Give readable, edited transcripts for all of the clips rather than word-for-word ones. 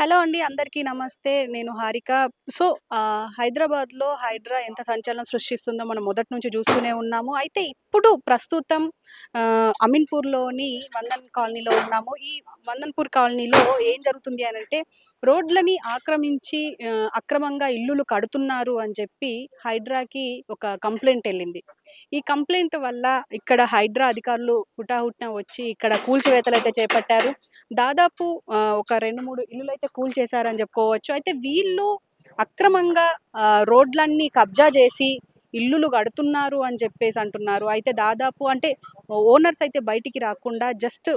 Hello అండి. అందరికీ నమస్తే. నేను హారిక. సో, హైదరాబాద్‌లో హైడ్రా ఎంత సంచలనం సృష్టిస్తుందో మనం మొదటి నుంచి చూస్తూనే ఉన్నాము. అయితే ఇప్పుడు ప్రస్తుతం అమీన్‌పూర్‌లోని వందన్ కాలనీలో ఉన్నాము. ఈ వందన్‌పూర్ కాలనీలో ఏం జరుగుతుంది అనంటే, రోడ్లని ఆక్రమించి అక్రమంగా ఇల్లులు కడుతున్నారు అని చెప్పి హైడ్రాకి ఒక కంప్లెయింట్ ఎళ్ళింది. ఈ కంప్లెయింట్ వల్ల ఇక్కడ హైడ్రా అధికారులు హుటాహుటిన వచ్చి ఇక్కడ కూల్చివేతలైతే చేపట్టారు. దాదాపు ఒక 2, 3 ఇల్లులైతే కూల్చేశారని చెప్పుకోవచ్చు. అయితే వీళ్ళు అక్రమంగా రోడ్లన్నీ కబ్జా చేసి ఇల్లులు కడుతున్నారు అని చెప్పేసి అంటున్నారు. అయితే దాదాపు అంటే ఓనర్స్ అయితే బయటికి రాకుండా జస్ట్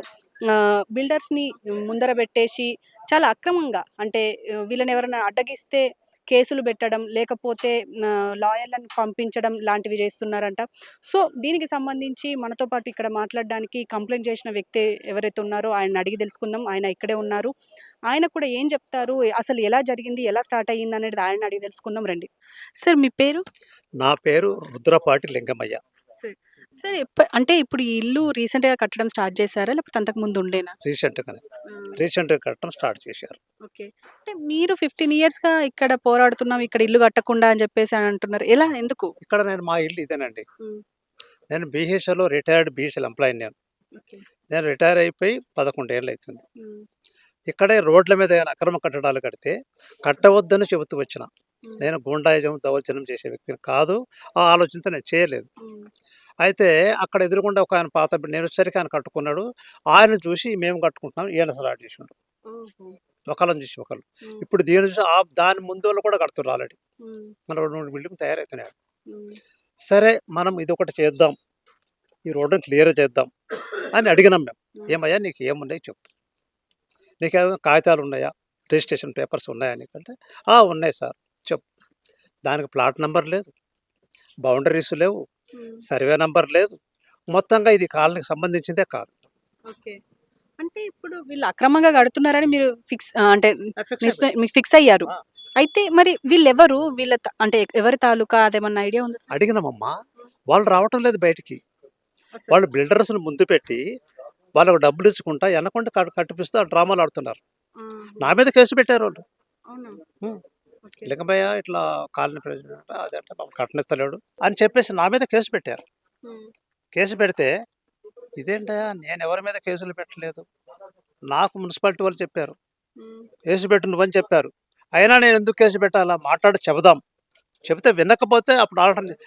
బిల్డర్స్‌ని ముందర పెట్టేసి చాలా అక్రమంగా అంటే వీళ్ళని ఎవరైనా అడ్డగిస్తే కేసులు పెట్టడం, లేకపోతే లాయర్‌లను పంపించడం లాంటివి చేస్తున్నారంట. సో, దీనికి సంబంధించి మనతో పాటు ఇక్కడ మాట్లాడడానికి కంప్లెయింట్ చేసిన వ్యక్తి ఎవరైతే ఉన్నారో ఆయన్ని అడిగి తెలుసుకుందాం. ఆయన ఇక్కడే ఉన్నారు. ఆయన కూడా ఏం చెప్తారు, అసలు ఎలా జరిగింది, ఎలా స్టార్ట్ అయ్యిందనేది ఆయన్ని అడిగి తెలుసుకుందాం రండి. సార్ మీ పేరు? నా పేరు రుద్రపాటి లింగమయ్య. సార్. సార్ అంటే ఇప్పుడు ఈ ఇల్లు రీసెంట్‌గా కట్టడం స్టార్ట్ చేశారా? లేకపోతే అంతకు ముందు ఉండేనా? రీసెంట్‌గానే హ్మ్. రీసెంట్‌గా కట్టడం స్టార్ట్ చేశారు. ఓకే. అంటే మీరు 15 ఇయర్స్‌గా ఇక్కడ పోరాడుతున్నాం, ఇక్కడ ఇల్లు కట్టకుండా అని చెప్పేసి అని అంటున్నారు. ఎలా? ఎందుకు? ఇక్కడ మా ఇల్లు ఇదేనండి. హ్మ్. నేను బీహెచ్ఎల్‌లో రిటైర్డ్ బీహెచ్ఎల్ ఎంప్లాయీని నేను. ఓకే. నేను రిటైర్ అయిపోయి 11 ఏళ్ళు అవుతుంది. హ్మ్. ఇక్కడే రోడ్ల మీద ఏమైనా అక్రమ కట్టడాలు కడితే కట్టవద్దని చెబుతూ వచ్చిన. హ్మ్. నేను గూండాయిజం, దౌర్జన్యం చేసే వ్యక్తిని కాదు. ఆ ఆలోచనతో నేను చేయలేదు. హ్మ్. అయితే అక్కడ ఎదురుగుండా ఒక ఆయన నేను వచ్చేసరికి ఆయన కట్టుకున్నాడు. ఆయనను చూసి మేము కట్టుకుంటున్నాం ఈయన స్టార్ట్ చేసిండు. ఓహో! ఒకళ్ళని చూసి ఒకళ్ళు. హ్మ్. ఇప్పుడు దీని చూసి దాని ముందోళ్ళు కూడా కడుతుర్రు ఆల్రెడీ. హ్మ్. మన 2, 3 బిల్డింగ్‌లు తయారవుతున్నాయి. హ్మ్. సరే మనం ఇదొకటి చేద్దాం. ఈ రోడ్డుని క్లియర్ చేద్దాం అని అడిగినాం మేము. హ్మ్. ఏమయ్యా నీకు ఏమున్నాయి చెప్పు. నీకేమైనా కాగితాలు ఉన్నాయా? రిజిస్ట్రేషన్ పేపర్స్ ఉన్నాయా నీకంటే, ఉన్నాయి సార్ చెప్పు. దానికి ప్లాట్ నంబర్ లేదు, బౌండరీస్ లేవు, హ్మ్. సర్వే నంబర్ లేదు. మొత్తంగా ఇది కాలనీకి సంబంధించిందే కాదు. ఓకే. అంటే ఇప్పుడు వీళ్ళు అక్రమంగా కడుతున్నారని మీరు అంటే ఫిక్స్ అయిపోయింది. మీకు ఫిక్స్ అయ్యారు. ఆ! అయితే మరి వీళ్ళెవరు? అంటే ఎవరి తాలూకా అదేమన్నా ఐడియా ఉందా సార్? అడిగినామమ్మా. హ్మ్. వాళ్ళు రావటం లేదు బయటికి. అసలు. వాళ్ళు బిల్డర్స్‌ని ముందు పెట్టి వాళ్ళకు డబ్బులు ఇచ్చుకుంటా ఎనకుండా కట్టిపిస్తూ ఆ డ్రామాలు ఆడుతున్నారు. ఆహా! నా మీద కేసు పెట్టారోళ్ళు. అవునా? హ్మ్. ఓకే. లింగమయ్య ఇట్లా కాలనీ ప్రెసిడెంట్ అదంటే మమ్మల్ని కట్టనిస్తలేడు అని చెప్పేసి నా మీద కేసు పెట్టారు. హ్మ్. కేసు పెడితే ఇదేంటయ్యా నేను ఎవరి మీద కేసులు పెట్టలేదు. నాకు మున్సిపాలిటీ వాళ్ళు చెప్పారు. హ్మ్. కేసు పెట్టు నువ్వని చెప్పారు. అయినా నేను ఎందుకు కేసు పెట్టాలా? మాట్లాడి చెబుదాం. చెబితే వినకపోతే అప్పుడు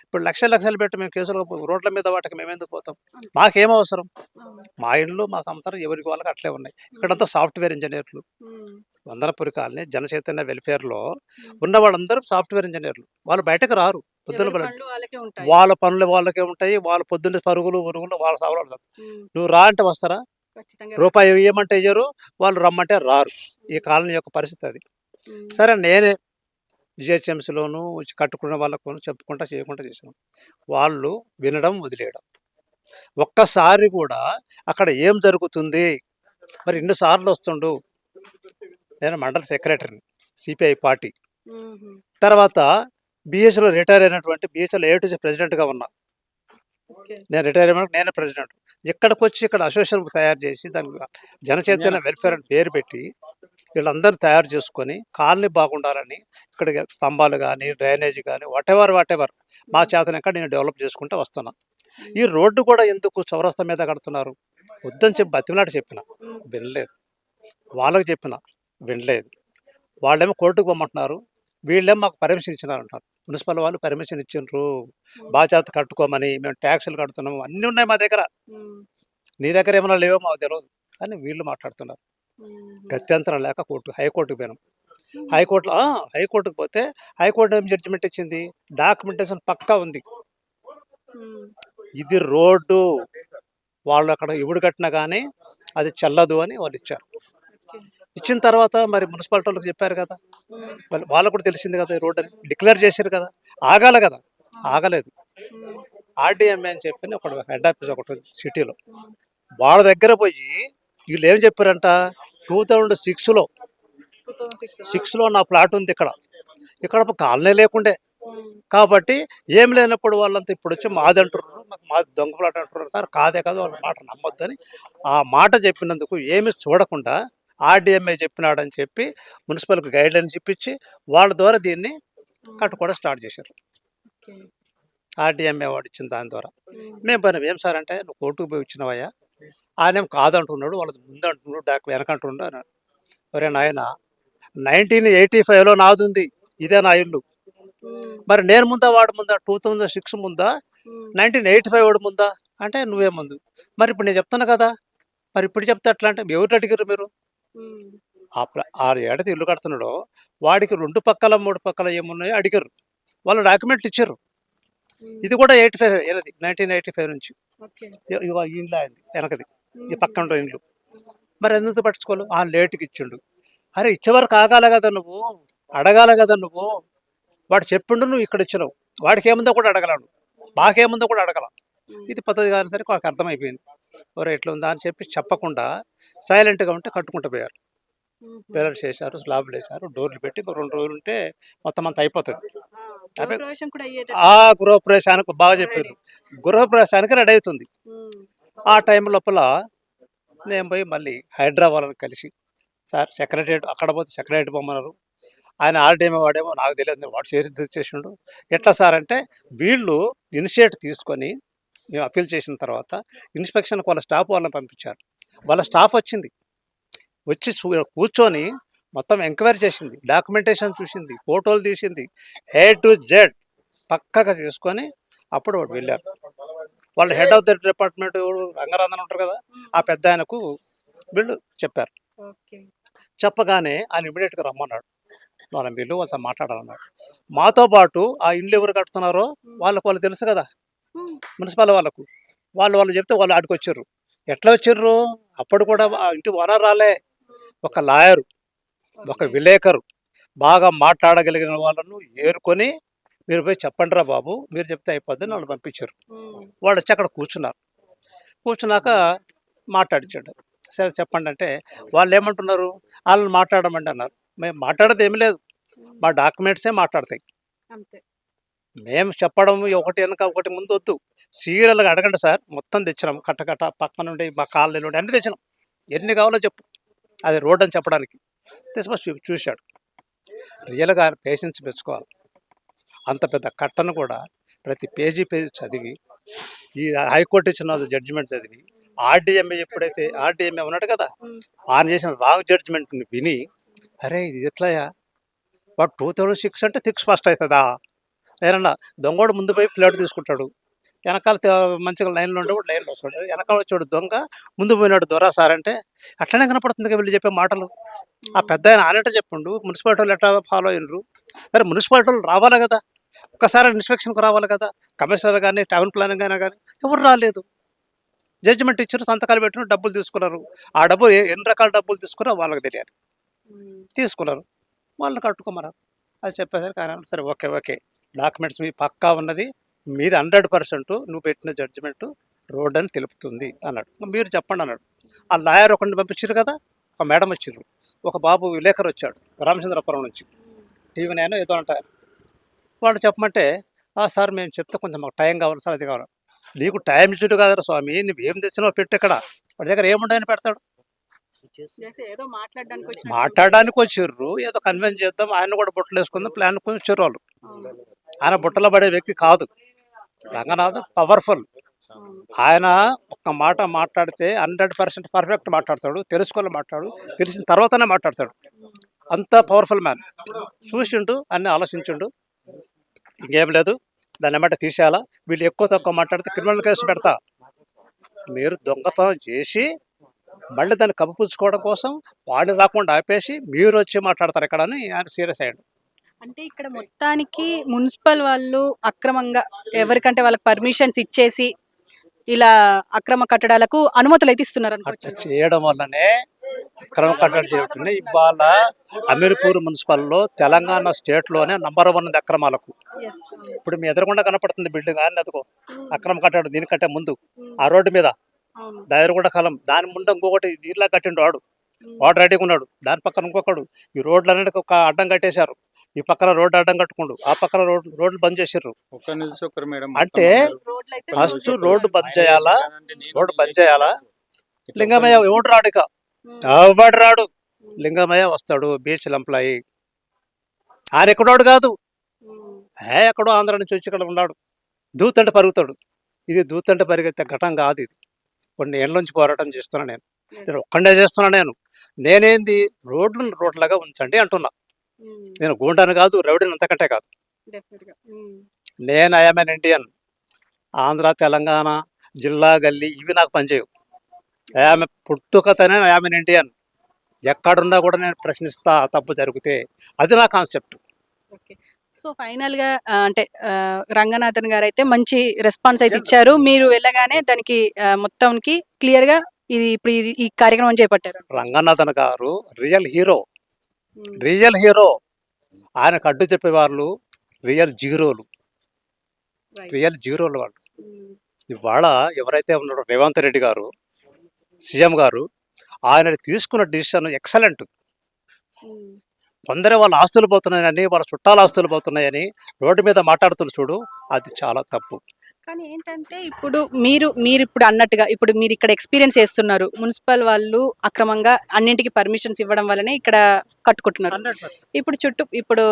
ఇప్పుడు లక్షలు లక్షలు పెట్టి మేము కేసులు రోడ్ల మీద వాటికి మేమెందుకు పోతాం? అంతే. మాకేం అవసరం? అవును. మా ఇల్లు మా సంసారం ఎవరికి వాళ్ళకి అట్లే ఉన్నాయి. హ్మ్. ఇక్కడంతా సాఫ్ట్‌వేర్ ఇంజినీర్లు. హ్మ్. వందనపురి కాలనీ జనచైతన్య వెల్‌ఫేర్‌లో హ్మ్. ఉన్న వాళ్ళందరూ సాఫ్ట్‌వేర్ ఇంజినీర్లు. వాళ్ళు బయటకు రారు. పొద్దున్న ఎవరి పనులు వాళ్ళకే ఉంటాయి. వాళ్ళ పనులు వాళ్ళకే ఉంటాయి. వాళ్ళ పొద్దున్నే పరుగులు, ఉరుగులు వాళ్ళ సవరాలు. హ్మ్. నువ్వు రా అంటే వస్తారా? ఖచ్చితంగా రూపాయి ఇయ్యమంటే ఇయ్యరు. వాళ్ళు రమ్మంటే రారు. ఈ హ్మ్. కాలనీ యొక్క పరిస్థితి అది. హ్మ్. సరే నేనే జీహెచ్ఎంసీలోను కట్టుకున్న వాళ్ళకు చెప్పుకుంటా చేయకుండా చేశాను. వాళ్ళు వినడం, వదిలేయడం. ఒక్కసారి కూడా అక్కడ ఏం జరుగుతుంది? మరి ఇన్ని సార్లు వస్తుండు. నేను మండల సెక్రటరీని సిపిఐ పార్టీ. హుహు. తర్వాత బీహెచ్‌లో రిటైర్ అయినటువంటి బీహెచ్‌ఎల్ ఏ టు జెడ్ ప్రెసిడెంట్‌గా ఉన్నా. ఓకే. నేను రిటైర్ అయినాక నేనే ప్రెసిడెంట్. ఇక్కడికొచ్చి ఇక్కడ అసోసియేషన్ తయారు చేసి దానికి జనచైతన్య వెల్‌ఫేర్ అని పేరు పెట్టి వీళ్ళందరిని తయారు చేసుకొని కాలనీ బాగుండాలని ఇక్కడ స్తంభాలు గానీ, డ్రైనేజ్ గానీ వాటెవర్ మా హ్మ్. చేతనైన నేను డెవలప్ చేసుకుంటూ వస్తున్నా. ఈ హ్మ్. రోడ్డు కూడా ఎందుకు చౌరస్తా మీద కడుతున్నారు? వద్దని చెప్పి బతిమిలాడి చెప్పిన. హ్మ్. వినలేదు. వాళ్ళకి చెప్పిన. వినలేదు. వాళ్ళేమో కోర్టుకు పొమ్మంటున్నారు. వీళ్ళేమో మాకు పర్మిషన్ ఇచ్చినారంటారు. మున్సిపల్ వాళ్ళు పర్మిషన్ ఇచ్చిండ్రు. హ్మ్. బాధ్యత కట్టుకోమని మేము ట్యాక్సులు కడుతున్నాము. అన్నీ ఉన్నాయి మా దగ్గర. హ్మ్. నీ దగ్గర ఏమైనా లేవో మాకు తెలవదు. అని వీళ్ళు మాట్లాడుతున్నారు. హుహు. గత్యంతరం లేక హైకోర్టుకి పోయినాం. హుహు. హైకోర్టుకి పోతే హైకోర్టు ఏం జడ్జిమెంట్ ఇచ్చింది? డాక్యుమెంటేషన్ పక్కా ఉంది. హ్మ్. ఇది రోడ్డు. వాళ్ళు అక్కడ ఇవుడు కట్టినా గానీ అది చెల్లదు అని వాళ్ళు ఇచ్చారు. ఓకే. ఇచ్చిన తర్వాత మరి మున్సిపాలిటీ వాళ్ళకి చెప్పారు కదా! హ్మ్. వాళ్ళకి కూడా తెలిసింది కదా! ఈ రోడ్ అని. డిక్లేర్ చేశారు కదా! ఆగాలి కదా! అవును. ఆగలేదు. హ్మ్. ఆర్‌డీఎంఏ అని చెప్పి ఒక హెడ్ ఆఫీస్ ఒకటుంది సిటీలో. హ్మ్. వాళ్ళ దగ్గర పోయి వీళ్ళేం చెప్పారంట 2006లో 2006 నా ప్లాట్ ఉంది ఇక్కడ. ఇక్కడ కాలనీ లేకుండే. హ్మ్. కాబట్టి ఏం లేనప్పుడు వాళ్ళంతా ఇప్పుడొచ్చి మాది అంటుర్రు. మాది దొంగ ప్లాట్ అంటుర్రు. సార్ కాదే కాదు వాళ్ళ మాట నమ్మొద్దని ఆ మాట చెప్పినందుకు ఏమి చూడకుండా ఆర్డీఎంఏ చెప్పినాడని చెప్పి మున్సిపల్కి గైడ్లైన్స్ ఇప్పించి వాళ్ళ ద్వారా దీన్ని కట్టుకోవడం స్టార్ట్ చేశారు. ఓకే. ఆర్డీఎంఏ వాడు ఇచ్చిన దాని ద్వారా మేము పని ఏం సార్ అంటే నువ్వు కోర్టుకు పోయి వచ్చినవయ్యా, ఆయన కాదంటున్నాడు, వాళ్ళది ముందంటున్నాడు, వెనకంటున్నాడు అన్నాడు. ఒరే నాయన 1985లో నాది ఉంది, ఇదే నా ఇల్లు. మరి నేను ముందా వాడు ముందా, 2006 ముందా, 1985 వాడు ముందా అంటే నువ్వే ముందు. మరి ఇప్పుడు నేను చెప్తున్నా కదా, మరి ఇప్పుడు చెప్తే ఎట్లా అంటే ఎవరు అడిగారు మీరు? ఆ ఏడది ఇల్లు కడుతున్నాడో వాడికి 2 పక్కల 3 పక్కల ఏమున్నాయో అడిగారు, వాళ్ళు డాక్యుమెంట్లు ఇచ్చారు. ఇది కూడా 1985 నుంచి ఇగో ఈ ఇంట్లో అయింది వెనకది, ఈ పక్కన ఉండే ఇండ్లు. మరి ఎందుకు పట్టించుకోవాలి? ఆ లేటుకి ఇచ్చిండు. అరే ఇచ్చేవరకు ఆగాల కదా నువ్వు, అడగాల కదా నువ్వు. వాడు చెప్పిండు, నువ్వు ఇక్కడ ఇచ్చినావు, వాడికి ఏముందో కూడా అడగలను, మాకేముందో కూడా అడగల. ఇది పద్ధతి కాని సరే వాళ్ళకి అర్థమైపోయింది. ఎవరో ఎట్లా ఉందా అని చెప్పి చెప్పకుండా సైలెంట్గా ఉంటే కట్టుకుంటూ పోయారు. పిల్లర్స్ వేశారు, స్లాబ్లు వేశారు, డోర్లు పెట్టి 2 రోజులు ఉంటే మొత్తం అంతా అయిపోతుంది. ఆ గృహప్రవేశానికి బాగా చెప్పారు, గృహప్రవేశానికి రెడీ అవుతుంది. ఆ టైం లోపల నేను పోయి మళ్ళీ హైదరాబాద్లో కలిసి, సార్ సెక్రటరియట్, అక్కడ పోతే సెక్రటరియట్ పొమ్మన్నారు. ఆయన ఆర్డీఎంఏ వాడేమో నాకు తెలియదు, వాడు చేసిండు. ఎట్లా సార్ అంటే వీళ్ళు ఇనిషియేట్ తీసుకొని మేము అప్పీల్ చేసిన తర్వాత ఇన్స్పెక్షన్కి వాళ్ళ స్టాఫ్ వాళ్ళని పంపించారు. వాళ్ళ స్టాఫ్ వచ్చింది, వచ్చి కూర్చొని మొత్తం ఎంక్వైరీ చేసింది, డాక్యుమెంటేషన్ చూసింది, ఫోటోలు తీసింది, A to Z పక్కగా చేసుకొని అప్పుడు వాడు వెళ్ళారు. వాళ్ళు హెడ్ ఆఫ్ ద డిపార్ట్మెంట్ రంగరాధన్ ఉంటారు కదా, ఆ పెద్ద ఆయనకు వీళ్ళు చెప్పారు. చెప్పగానే ఆయన ఇమీడియట్గా రమ్మన్నాడు, వాళ్ళని వీళ్ళు వాళ్ళతో మాట్లాడాలన్నాడు. మాతో పాటు ఆ ఇండ్లు ఎవరు కడుతున్నారో వాళ్ళు తెలుసు కదా, మున్సిపల్ వాళ్ళకు, వాళ్ళు చెప్తే వాళ్ళు ఆడికి వచ్చారు. ఎట్లా వచ్చారు? అప్పుడు కూడా ఆ ఇంటి ఓనర్ రాలే, ఒక లాయరు, ఒక విలేకరు, బాగా మాట్లాడగలిగిన వాళ్ళను ఏరుకొని మీరు పోయి చెప్పండి రా బాబు, మీరు చెప్తే అయిపోద్దని వాళ్ళు పంపించారు. వాళ్ళు వచ్చి అక్కడ కూర్చున్నాక మాట్లాడించాడు. సరే చెప్పండి అంటే వాళ్ళు ఏమంటున్నారు, వాళ్ళని మాట్లాడమండి అన్నారు. మేము మాట్లాడేది ఏమి లేదు, మా డాక్యుమెంట్సే మాట్లాడతాయి. మేము చెప్పడం ఒకటి వెనక ఒకటి ముందు వద్దు, సీరియల్గా అడగండి సార్, మొత్తం తెచ్చినాం, కట్ట పక్కన నుండి మా కాళ్ళ నుండి అన్నీ తెచ్చినాం, ఎన్ని కావాలో చెప్పు, అది రోడ్ అని చెప్పడానికి. తీసుకొని చూశాడు. రియల్గా పేషెన్స్ పెంచుకోవాలి. అంత పెద్ద కట్టను కూడా ప్రతి పేజీ చదివి, ఈ హైకోర్టు ఇచ్చిన జడ్జిమెంట్ చదివి, ఆర్డీఎంఏ ఎప్పుడైతే ఆర్డీఎంఏ ఉన్నాడు కదా, ఆయన చేసిన రాంగ్ జడ్జిమెంట్ని విని, అరే ఇది ఎట్లాయా, వాడు 2006 అంటే థిక్స్ ఫస్ట్ అవుతుందా? లేదన్నా దొంగోడు ముందు పోయి ప్లేట్ తీసుకుంటాడు, వెనకాల మంచిగా లైన్లో ఉండే లైన్లో వస్తాడు, వెనకాల వచ్చాడు దొంగ, ముందు పోయినాడు దొర సార్ అంటే అట్లనే కనపడుతుంది వీళ్ళు చెప్పే మాటలు. ఆ పెద్ద ఆయన ఆనట చెప్పిండు, మున్సిపాలిటీ వాళ్ళు ఎట్లా ఫాలో అయినరు? సరే మున్సిపాలిటీ వాళ్ళు రావాలి కదా, ఒక్కసారి ఇన్స్పెక్షన్కి రావాలి కదా, కమిషనర్ కానీ టౌన్ ప్లానింగ్ అయినా కానీ ఎవరు రాలేదు. జడ్జిమెంట్ ఇచ్చారు, సంతకాలు పెట్టిన, డబ్బులు తీసుకున్నారు. ఆ డబ్బులు ఎన్ని రకాల డబ్బులు తీసుకున్నారో వాళ్ళకి తెలియాలి. తీసుకున్నారు, వాళ్ళని కట్టుకోమన్నారు. అది చెప్పేసరికి ఆయన సరే ఓకే డాక్యుమెంట్స్ మీ పక్కా ఉన్నది, మీది 100% నువ్వు పెట్టిన జడ్జిమెంట్ రోడ్ అని తెలుపుతుంది అన్నాడు. మీరు చెప్పండి అన్నాడు. ఆ లాయర్ ఒకరిని పంపించారు కదా, ఒక మేడం వచ్చిండ్రు, ఒక బాబు విలేకరు వచ్చాడు రామచంద్రపురం నుంచి, టీవీ నైన్ ఏదో అంటారు. వాళ్ళు చెప్పమంటే సార్ మేము చెప్తే కొంచెం మాకు టైం కావాలి సార్, అది కావాలి. నీకు టైం ఇచ్చుడు కాదరా స్వామి, నువ్వు ఏం తెచ్చినావు పెట్టు, ఇక్కడ వాడి దగ్గర ఏముండని పెడతాడు. మాట్లాడడానికి వచ్చిర్రు, ఏదో కన్విన్స్ చేద్దాం, ఆయన కూడా బుట్టలు వేసుకుందాం ప్లాన్ వచ్చారు వాళ్ళు. ఆయన బుట్టలో పడే వ్యక్తి కాదు. రంగనాథ్ పవర్ఫుల్. ఆయన ఒక్క మాట మాట్లాడితే 100% పర్ఫెక్ట్ మాట్లాడతాడు, తెలుసుకోవాలి మాట్లాడు, తెలిసిన తర్వాతనే మాట్లాడతాడు. అంత పవర్ఫుల్ మ్యాన్. చూసిండు, అన్నీ ఆలోచించుండు, ఇంకేం లేదు, దాన్ని ఏమంటే తీసేయాలా, వీళ్ళు ఎక్కువ తక్కువ మాట్లాడితే క్రిమినల్ కేసు పెడతా, మీరు దొంగతనం చేసి మళ్ళీ దాన్ని కప్పిపుచ్చుకోవడం కోసం వాడిని రాకుండా ఆపేసి మీరు వచ్చి మాట్లాడతారు ఇక్కడ అని ఆయన సీరియస్ అయ్యాడు. అంటే ఇక్కడ మొత్తానికి మున్సిపల్ వాళ్ళు అక్రమంగా ఎవరికంటే వాళ్ళకి పర్మిషన్స్ ఇచ్చేసి ఇలా అక్రమ కట్టడాలకు అనుమతులు అయితే ఇస్తున్నారు అట్లా చేయడం వల్లనే అక్రమ కట్టడాలు జరుగుతున్నాయి. ఇవాళ అమీర్పూర్ మున్సిపల్లో తెలంగాణ స్టేట్లోనే నంబర్ 1 ఉంది అక్రమాలకు. ఇప్పుడు మీ ఎదురుకుండా కనపడుతుంది బిల్డింగ్, ఆయన అదుకో అక్రమ కట్టాడు, దీనికంటే ముందు ఆ రోడ్డు మీద దాయరగూడ కాలం, దాని ముందు ఇంకొకటి దీనిలా కట్టిండు వాడు రెడీగా ఉన్నాడు, దాని పక్కన ఇంకొకడు. ఈ రోడ్లన్నిటికీ ఒక అడ్డం కట్టేశారు, ఈ పక్కన రోడ్డు అడ్డం కట్టుకుండు, ఆ పక్కన రోడ్లు బంద్ చేసారు. అంటే ఫస్ట్ రోడ్డు బంద్ చేయాలా, లింగమయ్య ఎవడు రాడు, ఇక ఎవడు రాడు, లింగమయ్య వస్తాడు బీచ్ల ఎంప్లాయి. ఆయన ఎక్కడోడు కాదు, ఎక్కడో ఆంధ్ర నుంచి వచ్చి ఇక్కడ ఉన్నాడు. దూతంటే పరుగుతాడు. ఇది దూతంటే పరిగెత్తే ఘటన కాదు ఇది. కొన్ని ఏళ్ళ నుంచి పోరాటం చేస్తున్నా నేను. నేను ఒక్కడే చేస్తున్నా నేను. నేనేంది రోడ్లను రోడ్లాగా ఉంచండి అంటున్నా. నేను గూండాను కాదు, రౌడీని అంతకంటే కాదు. నేను I'm N Indian. Andhra, Telangana, జిల్లా, గల్లీ ఇవి నాకు పనిచేయవు. ఆమె పుట్టుకతోనే ఐఎమ్ ఎన్ ఇండియన్. ఎక్కడున్నా కూడా నేను ప్రశ్నిస్తా తప్పు జరిగితే. అది నా కాన్సెప్ట్. ఓకే. సో ఫైనల్‌గా అంటే రంగనాథన్ గారైతే మంచి రెస్పాన్స్ అయితే ఇచ్చారు. మీరు వెళ్ళగానే దానికి మొత్తానికి క్లియర్‌గా ఇది ఈ కార్యక్రమం చేపట్టారు. రంగనాథన్ గారు రియల్ హీరో. Real hero. ఆయనకు అడ్డు చెప్పేవాళ్ళు రియల్ జీరోలు. రియల్ జీరోలు వాళ్ళు. ఇవాళ ఎవరైతే ఉన్నారో రేవంత్ రెడ్డి గారు, సీఎం గారు, ఆయన తీసుకున్న డిసిషన్ ఎక్సలెంట్. కొందరే వాళ్ళ ఆస్తులు పోతున్నాయని, వాళ్ళ చుట్టాల ఆస్తులు పోతున్నాయని రోడ్డు మీద మాట్లాడుతున్న చూడు, అది చాలా తప్పు. కానీ ఏంటంటే ఇప్పుడు మీరిప్పుడు అన్నట్టుగా ఇప్పుడు మీరు ఇక్కడ ఎక్స్‌పీరియన్స్ చేస్తున్నారు. మున్సిపల్ వాళ్ళు అక్రమంగా అన్నింటికి పర్మిషన్స్ ఇవ్వడం వల్లనే ఇక్కడ కట్టుకుంటున్నారు. ఇప్పుడు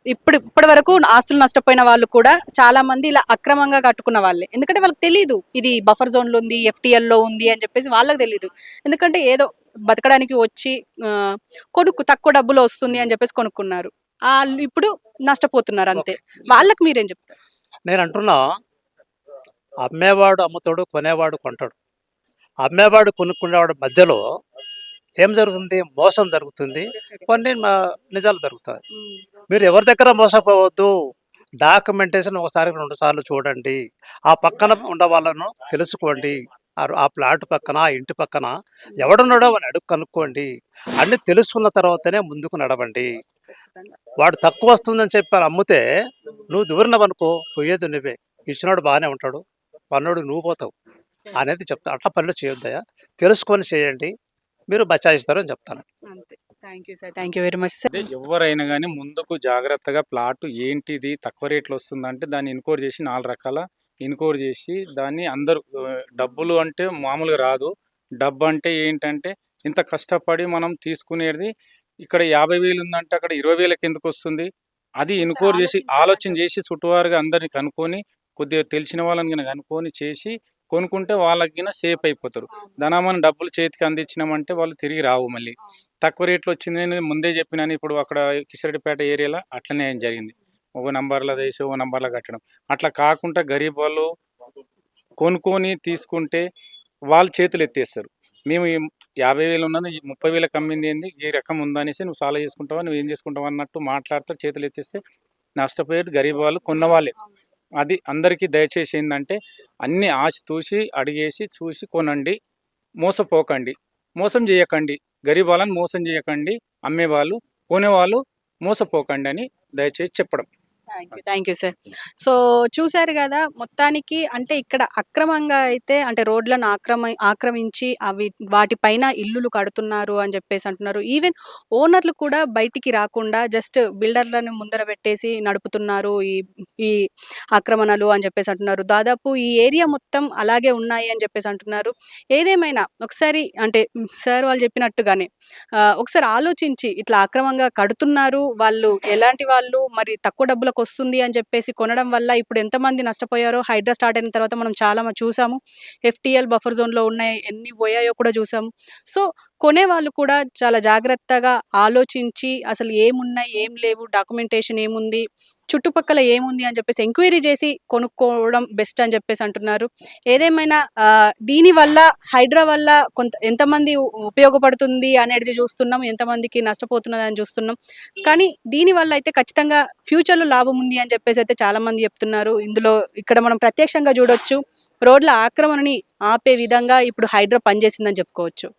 ఇప్పటి వరకు ఆస్తులు నష్టపోయిన వాళ్ళు కూడా చాలా మంది ఇలా అక్రమంగా కట్టుకున్న వాళ్ళే. ఎందుకంటే వాళ్ళకి తెలీదు ఇది బఫర్ జోన్‌లో ఉంది, ఎఫ్‌టీఎల్‌లో ఉంది అని చెప్పేసి వాళ్ళకి తెలీదు. ఎందుకంటే ఏదో బతకడానికి వచ్చి తక్కువ డబ్బులో వస్తుంది అని చెప్పేసి కొనుక్కున్నారు. ఆళ్ళు ఇప్పుడు నష్టపోతున్నారు అంతే. వాళ్ళకి మీరేం చెప్తారు? నేను అంటున్నా, అమ్మేవాడు అమ్ముతాడు, కొనేవాడు కొంటాడు. అమ్మేవాడు కొనుక్కునేవాడు మధ్యలో ఏం జరుగుతుంది? మోసం జరుగుతుంది. కొన్ని నిజాలు జరుగుతాయి. మీరు ఎవరి దగ్గర మోసపోవద్దు. డాక్యుమెంటేషన్ ఒకసారి 2 సార్లు చూడండి. ఆ పక్కన ఉన్న వాళ్ళను తెలుసుకోండి. ఆ ప్లాట్ పక్కన, ఆ ఇంటి పక్కన ఎవడున్నాడో అని అడుగు కనుక్కోండి. అన్ని తెలుసుకున్న తర్వాతనే ముందుకు నడవండి. వాడు తక్కువ వస్తుందని చెప్పి అమ్మితే నువ్వు దూరినవనుకో, పోయేది నువ్వే. ఇచ్చినోడు బాగానే ఉంటాడు, పన్నోడు నువ్వు పోతావు అనేది చెప్తా. అట్లా పనులు చేయొద్దయా, తెలుసుకొని చేయండి, మీరు బచాయిస్తారు అని చెప్తాను. అంతే. Thank you sir. Thank you very much sir. ఎవరైనా కానీ ముందుకు జాగ్రత్తగా ప్లాట్ ఏంటిది తక్కువ రేట్లో వస్తుందంటే దాన్ని ఎన్క్వైరీ చేసి 4 రకాల ఎన్క్వైరీ చేసి దాన్ని అందరూ డబ్బులు అంటే మామూలుగా రాదు. డబ్బు అంటే ఏంటంటే ఇంత కష్టపడి మనం తీసుకునేది ఇక్కడ 50,000 ఉందంటే అక్కడ 20,000కి ఎందుకు వస్తుంది? అది ఎన్క్వైరీ చేసి ఆలోచన చేసి చుట్టువారుగా అందరిని కనుక్కొని కొద్దిగా తెలిసిన వాళ్ళని గిన కనుక్కొని చేసి కొనుక్కుంటే వాళ్ళకి గిన సేఫ్ అయిపోతారు. మనం డబ్బులు చేతికి అందించినామంటే వాళ్ళు తిరిగి రావు మళ్ళీ. తక్కువ రేట్లో వచ్చిందని ముందే చెప్పినాను. ఇప్పుడు అక్కడ కిషరెడ్డిపేట ఏరియాలో అట్లనే జరిగింది. ఒక నంబర్లో వేసి ఒక నంబర్లో కట్టడం. అట్లా కాకుండా గరీబ్ వాళ్ళు కొనుక్కొని తీసుకుంటే వాళ్ళు చేతులు ఎత్తేస్తారు. మేము 50,000 ఉన్నది 30,000కి అమ్మింది ఏంది, ఈ రకం ఉందనేసి నువ్వు సాల్వ్ చేసుకుంటావా, నువ్వు ఏం చేసుకుంటావు అన్నట్టు మాట్లాడతారు. చేతులు ఎత్తేస్తే నష్టపోయేది గరీబ్ వాళ్ళు, కొన్నవాళ్ళే. అది అందరికీ దయచేసి ఏంటంటే అన్ని ఆశ తూసి అడిగేసి చూసి కొనండి, మోసపోకండి, మోసం చేయకండి. గరీబ్ వాళ్ళని మోసం చేయకండి. అమ్మేవాళ్ళు కొనేవాళ్ళు మోసపోకండి అని దయచేసి చెప్పడం. Thank you sir. సో చూశారు కదా, మొత్తానికి అంటే ఇక్కడ అక్రమంగా అయితే అంటే రోడ్లను ఆక్రమించి వాటిపైన ఇల్లులు కడుతున్నారు అని చెప్పేసి అంటున్నారు. ఈవెన్ ఓనర్లు కూడా బయటికి రాకుండా జస్ట్ బిల్డర్లను ముందర పెట్టేసి నడుపుతున్నారు ఈ ఆక్రమణలు అని చెప్పేసి అంటున్నారు. దాదాపు ఈ ఏరియా మొత్తం అలాగే ఉన్నాయి అని చెప్పేసి అంటున్నారు. ఏదేమైనా ఒకసారి అంటే సార్ వాళ్ళు చెప్పినట్టుగానే ఒకసారి ఆలోచించి ఇట్లా అక్రమంగా కడుతున్నారు వాళ్ళు, ఎలాంటి వాళ్ళు, మరి తక్కువ డబ్బులకు వస్తుంది అని చెప్పేసి కొనడం వల్ల ఇప్పుడు ఎంతమంది నష్టపోయారో హైడ్రా స్టార్ట్ అయిన తర్వాత మనం చాలా చూసాము. ఎఫ్టీఎల్ బఫర్ జోన్లో ఉన్నాయి, ఎన్ని పోయాయో కూడా చూసాము. సో కొనేవాళ్ళు కూడా చాలా జాగ్రత్తగా ఆలోచించి అసలు ఏమున్నాయి, ఏం లేవు, డాక్యుమెంటేషన్ ఏముంది, చుట్టుపక్కల ఏముంది అని చెప్పేసి ఎంక్వైరీ చేసి కొనుక్కోవడం బెస్ట్ అని చెప్పేసి అంటున్నారు. ఏదేమైనా దీనివల్ల హైడ్రా వల్ల ఎంతమంది ఉపయోగపడుతుంది అనేది చూస్తున్నాం, ఎంతమందికి నష్టపోతున్నది అని చూస్తున్నాం. కానీ దీనివల్ల అయితే ఖచ్చితంగా ఫ్యూచర్లో లాభం ఉంది అని చెప్పేసి అయితే చాలా మంది చెప్తున్నారు. ఇందులో ఇక్కడ మనం ప్రత్యక్షంగా చూడొచ్చు, రోడ్ల ఆక్రమణని ఆపే విధంగా ఇప్పుడు హైడ్రా పనిచేసిందని చెప్పుకోవచ్చు.